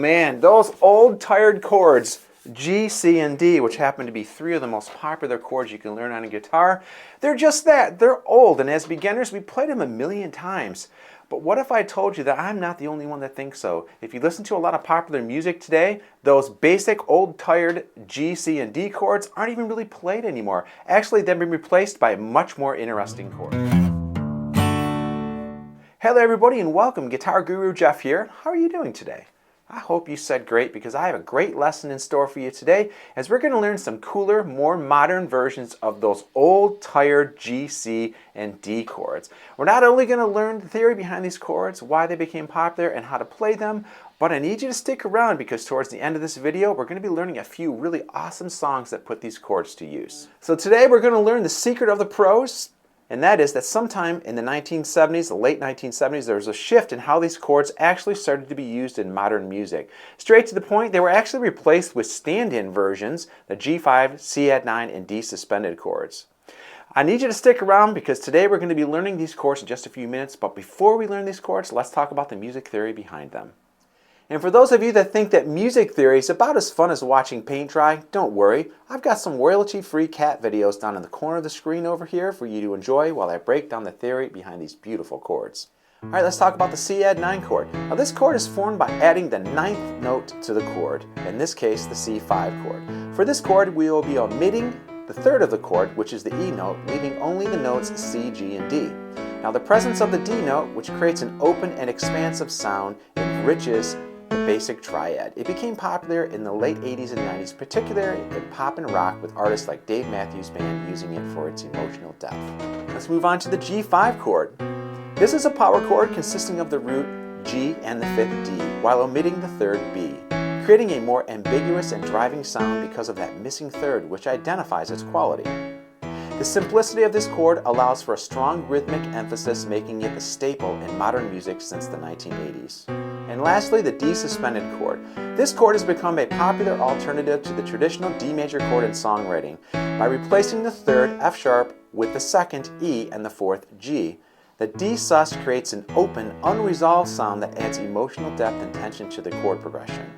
man, those old tired chords, G, C, and D, which happen to be three of the most popular chords you can learn on a guitar, they're just that. They're old, and as beginners, we played them a million times. But what if I told you that I'm not the only one that thinks so? If you listen to a lot of popular music today, those basic old tired G, C, and D chords aren't even really played anymore. Actually, they've been replaced by much more interesting chords. Hello everybody and welcome. Guitar Guru Jeff here. How are you doing today? I hope you said great, because I have a great lesson in store for you today as we're going to learn some cooler, more modern versions of those old tired G, C, and D chords. We're not only going to learn the theory behind these chords, why they became popular, and how to play them, but I need you to stick around because towards the end of this video we're going to be learning a few really awesome songs that put these chords to use. So today we're going to learn the secret of the pros. And that is that sometime in the 1970s, the late 1970s, there was a shift in how these chords actually started to be used in modern music. Straight to the point, they were actually replaced with stand-in versions, the G5, C add 9, and D suspended chords. I need you to stick around because today we're going to be learning these chords in just a few minutes, but before we learn these chords, let's talk about the music theory behind them. And for those of you that think that music theory is about as fun as watching paint dry, don't worry. I've got some royalty-free cat videos down in the corner of the screen over here for you to enjoy while I break down the theory behind these beautiful chords. Alright, let's talk about the C add 9 chord. Now this chord is formed by adding the 9th note to the chord, in this case the C5 chord. For this chord we will be omitting the 3rd of the chord, which is the E note, leaving only the notes C, G, and D. Now the presence of the D note, which creates an open and expansive sound, enriches the basic triad. It became popular in the late 80s and 90s, particularly in pop and rock, with artists like Dave Matthews Band using it for its emotional depth. Let's move on to the G5 chord. This is a power chord consisting of the root G and the 5th D, while omitting the 3rd B, creating a more ambiguous and driving sound because of that missing 3rd, which identifies its quality. The simplicity of this chord allows for a strong rhythmic emphasis, making it a staple in modern music since the 1980s. And lastly, the D suspended chord. This chord has become a popular alternative to the traditional D major chord in songwriting by replacing the 3rd F sharp with the 2nd E and the 4th G. The D sus creates an open, unresolved sound that adds emotional depth and tension to the chord progression.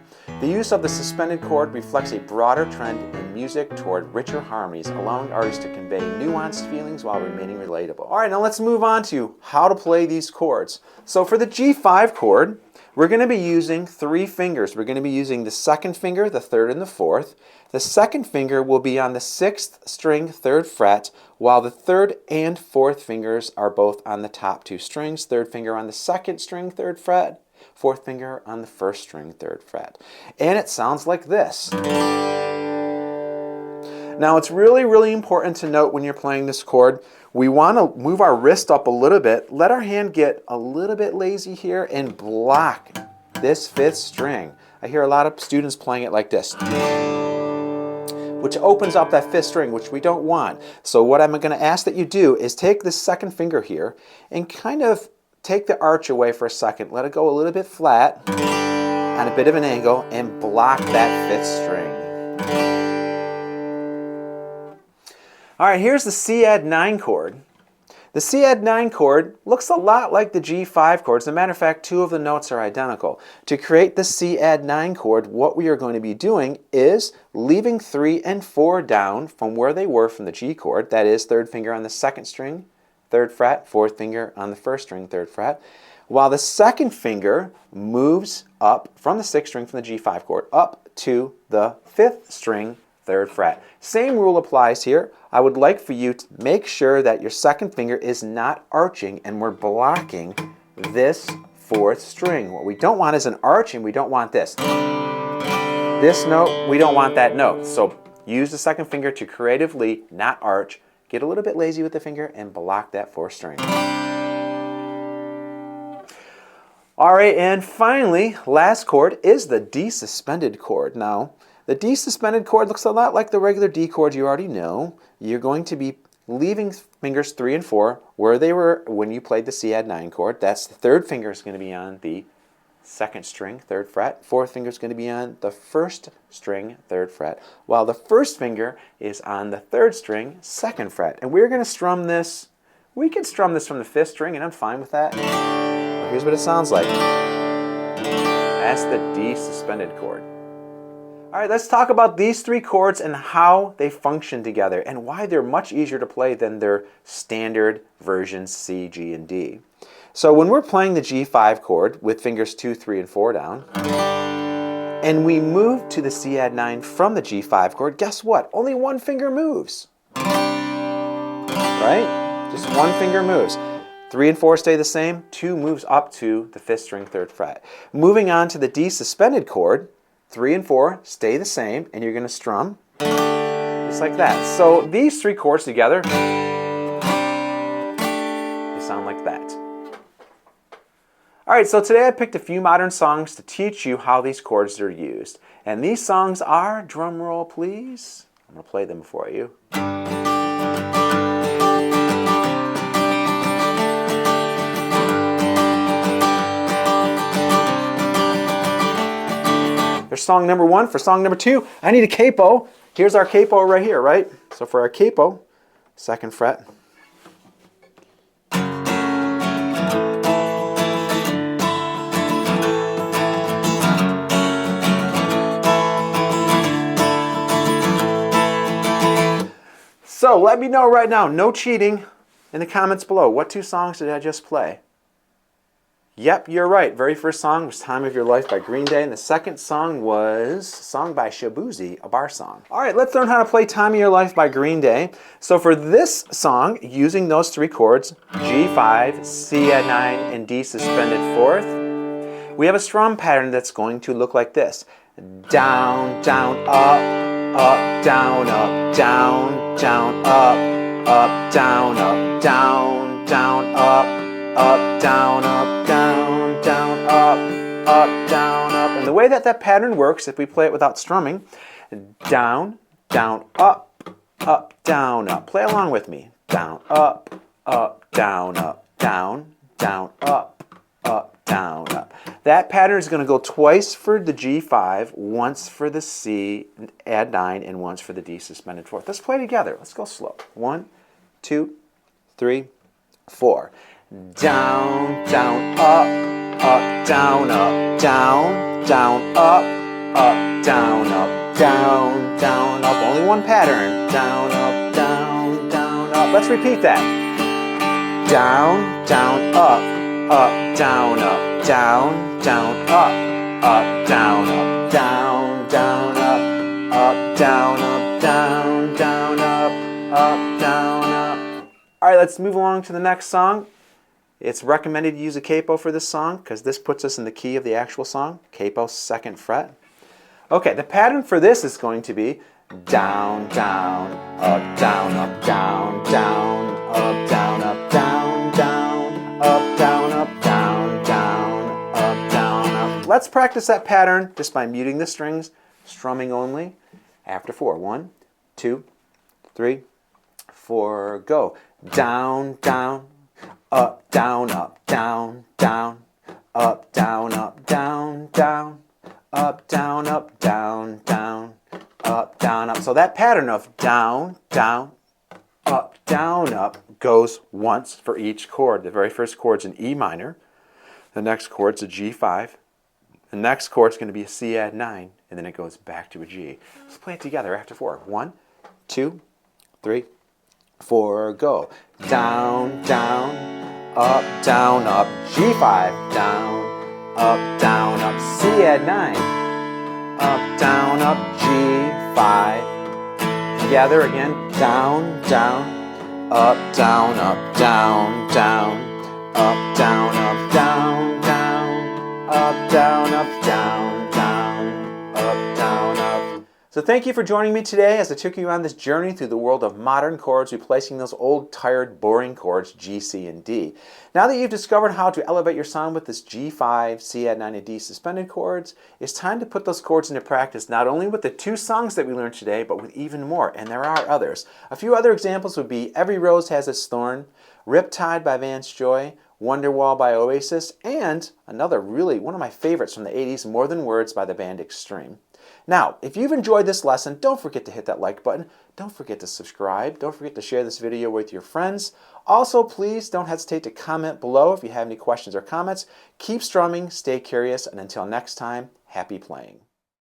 The use of the suspended chord reflects a broader trend in music toward richer harmonies, allowing artists to convey nuanced feelings while remaining relatable. Alright, now let's move on to how to play these chords. So for the G5 chord, we're going to be using 3 fingers. We're going to be using the 2nd finger, the 3rd, and the 4th. The 2nd finger will be on the 6th string, 3rd fret, while the 3rd and 4th fingers are both on the top 2 strings. 3rd finger on the 2nd string, 3rd fret, 4th finger on the 1st string, 3rd fret. And it sounds like this. Now it's really important to note when you're playing this chord, we want to move our wrist up a little bit, let our hand get a little bit lazy here, and block this 5th string. I hear a lot of students playing it like this, which opens up that 5th string, which we don't want. So what I'm going to ask that you do is take this 2nd finger here and kind of take the arch away for a second, let it go a little bit flat on a bit of an angle, and block that 5th string. Alright, here's the C add 9 chord. The C add 9 chord looks a lot like the G5 chord. As a matter of fact, 2 of the notes are identical. To create the C add 9 chord, what we are going to be doing is leaving 3 and 4 down from where they were from the G chord. That is, 3rd finger on the 2nd string, 3rd fret, 4th finger on the 1st string, 3rd fret, while the 2nd finger moves up from the 6th string from the G5 chord up to the 5th string, 3rd fret. Same rule applies here. I would like for you to make sure that your 2nd finger is not arching and we're blocking this 4th string. What we don't want is an arch, and we don't want this. This note, we don't want that note. So use the 2nd finger to creatively not arch, get a little bit lazy with the finger, and block that 4th string. Alright, and finally, last chord is the D suspended chord. Now, the D suspended chord looks a lot like the regular D chord you already know. You're going to be leaving fingers 3 and 4 where they were when you played the C add 9 chord. That's the 3rd finger is going to be on the 2nd string, 3rd fret. 4th finger is going to be on the 1st string, 3rd fret, while the 1st finger is on the 3rd string, 2nd fret. And we're going to strum this. We can strum this from the 5th string, and I'm fine with that. Well, here's what it sounds like. That's the D suspended chord. All right, let's talk about these three chords and how they function together and why they're much easier to play than their standard versions C, G, and D. So when we're playing the G5 chord with fingers 2, 3, and 4 down, and we move to the C add 9 from the G5 chord, guess what? Only one finger moves. Right? Just one finger moves. 3 and 4 stay the same, 2 moves up to the 5th string, 3rd fret. Moving on to the D suspended chord, 3 and 4 stay the same, and you're going to strum just like that. So these three chords together, they sound like that. All right, so today I picked a few modern songs to teach you how these chords are used. And these songs are, drum roll please, I'm going to play them for you. There's song number 1. For song number 2, I need a capo. Here's our capo right here, right? So for our capo, 2nd fret. So let me know right now, no cheating, in the comments below. What 2 songs did I just play? Yep, you're right. Very first song was Time of Your Life by Green Day, and the second song was a song by Shabuzi, a bar song. All right, let's learn how to play Time of Your Life by Green Day. So for this song, using those three chords, G5, C add 9, and D suspended 4th, we have a strum pattern that's going to look like this. Down, down, up, up, down, up, down, down, up, up, down, up, down, down, up, up, down, up, down, down, up, down, up. And the way that pattern works, if we play it without strumming, down, down, up, down, up. Play along with me. Down, up, down, down, down, up, down, up. That pattern is going to go twice for the G5, once for the C add 9, and once for the D suspended 4th. Let's play together. Let's go slow. 1, 2, 3, 4. Down, down, up, down, down, down, up, down, down, down, up. Only one pattern. Down, down, down, up. Let's repeat that. Down, down, up, down, down, down, up, down, down, down, up, down, down, down, up, down, up. All right, let's move along to the next song. It's recommended to use a capo for this song because this puts us in the key of the actual song. Capo, 2nd fret. Okay, the pattern for this is going to be down, down, up, down, down, up, down, down, down, up, down, down, down, up, down, up. Let's practice that pattern just by muting the strings, strumming only. After 4. 1, 2, 3, 4, go. Down, down, up, down, down, down, up, down, down, down, up, down, down, down, up, down, up. So that pattern of down, down, up goes once for each chord. The very first chord's an E minor. The next chord's a G5. The next chord's going to be a C add 9, and then it goes back to a G. Let's play it together after 4. 1, 2, 3, 4, go. Down, down, up, G5, down, up, C add 9, up, G5. Together again, down, down, up, down, down, down, up, down, down, down, up, down, down, down, up, down, up. So thank you for joining me today as I took you on this journey through the world of modern chords, replacing those old, tired, boring chords, G, C, and D. Now that you've discovered how to elevate your sound with this G5, C add 9, and D suspended chords, it's time to put those chords into practice, not only with the 2 songs that we learned today, but with even more, and there are others. A few other examples would be Every Rose Has Its Thorn, Riptide by Vance Joy, Wonderwall by Oasis, and another one of my favorites from the 80s, More Than Words by the band Extreme. Now, if you've enjoyed this lesson, don't forget to hit that like button. don't forget to subscribe. Don't forget to share this video with your friends. Also, please don't hesitate to comment below if you have any questions or comments. Keep strumming, stay curious, and until next time, happy playing.